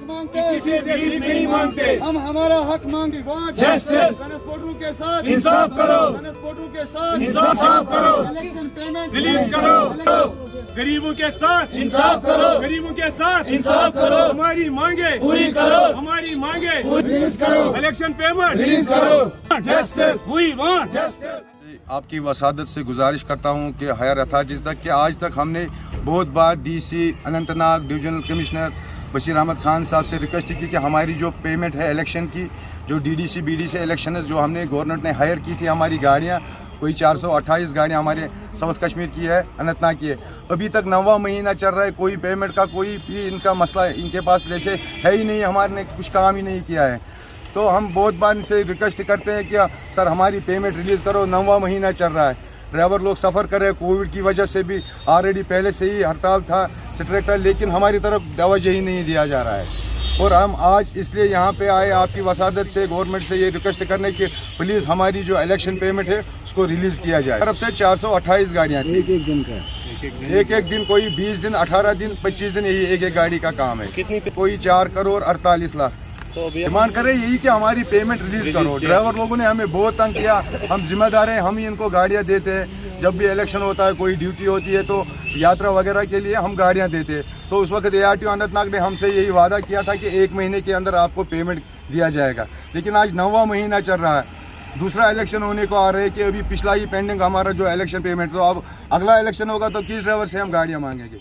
मांगते, किसी से भीख नहीं मांगते। हम हमारा हक मांगे। जस्टिस। ट्रांसपोर्टरों के साथ इंसाफ करो। ट्रांसपोर्टरों के साथ इंसाफ करो। इलेक्शन पेमेंट रिलीज करो। गरीबों के साथ इंसाफ करो। गरीबों के साथ इंसाफ करो। हमारी मांगे पूरी करो। हमारी मांगे रिलीज करो। इलेक्शन पेमेंट रिलीज करो। जस्टिस। We want justice. आपकी वसादत से गुजारिश करता हूं कि हायर अथॉरिटीज़ तक कि आज तक हमने बहुत बार DC Anantnag divisional commissioner Bashir Ahmed Khan साहब से रिक्वेस्ट की कि हमारी जो पेमेंट है इलेक्शन की, जो डीडीसी बीडीसी इलेक्शन जो हमने गवर्नमेंट ने हायर की थी, हमारी गाड़ियाँ कोई 428 गाड़ियाँ हमारे साउथ कश्मीर की है, अनंतनाग की है, अभी तक 9वां महीना चल रहा है। कोई पेमेंट का कोई भी इनका मसला इनके पास जैसे है ही नहीं, हमारे ने कुछ काम ही नहीं किया है। तो हम बहुत बार इनसे रिक्वेस्ट करते हैं कि सर हमारी पेमेंट रिलीज़ करो, 9वां महीना चल रहा है, ड्राइवर लोग सफ़र कर रहे हैं, कोविड की वजह से भी ऑलरेडी पहले से ही हड़ताल था, स्ट्राइक था, लेकिन हमारी तरफ तवज्जो ही नहीं दिया जा रहा है। और हम आज इसलिए यहाँ पे आए आपकी वसादत से गवर्नमेंट से ये रिक्वेस्ट करने की प्लीज़ हमारी जो इलेक्शन पेमेंट है उसको रिलीज़ किया जाए। तरफ से 428 गाड़ियाँ थी, एक दिन का एक दिन, कोई 20 दिन, 18 दिन, 25 दिन, यही एक गाड़ी का काम है। कोई 4 करोड़ 48 लाख डिमांड कर रहे हैं, यही कि हमारी पेमेंट रिलीज करो। ड्राइवर लोगों ने हमें बहुत तंग किया, हम जिम्मेदार हैं, हम ही इनको गाड़ियाँ देते हैं। जब भी इलेक्शन होता है, कोई ड्यूटी होती है तो यात्रा वगैरह के लिए हम गाड़ियाँ देते हैं। तो उस वक्त ARTO अनंतनाग ने हमसे यही वादा किया था कि 1 महीने के अंदर आपको पेमेंट दिया जाएगा, लेकिन आज 9वां महीना चल रहा है, दूसरा इलेक्शन होने को आ रहे हैं कि अभी पिछला ही पेंडिंग हमारा जो इलेक्शन पेमेंट। तो अब अगला इलेक्शन होगा तो किस ड्राइवर से हम गाड़ियाँ मांगेंगे।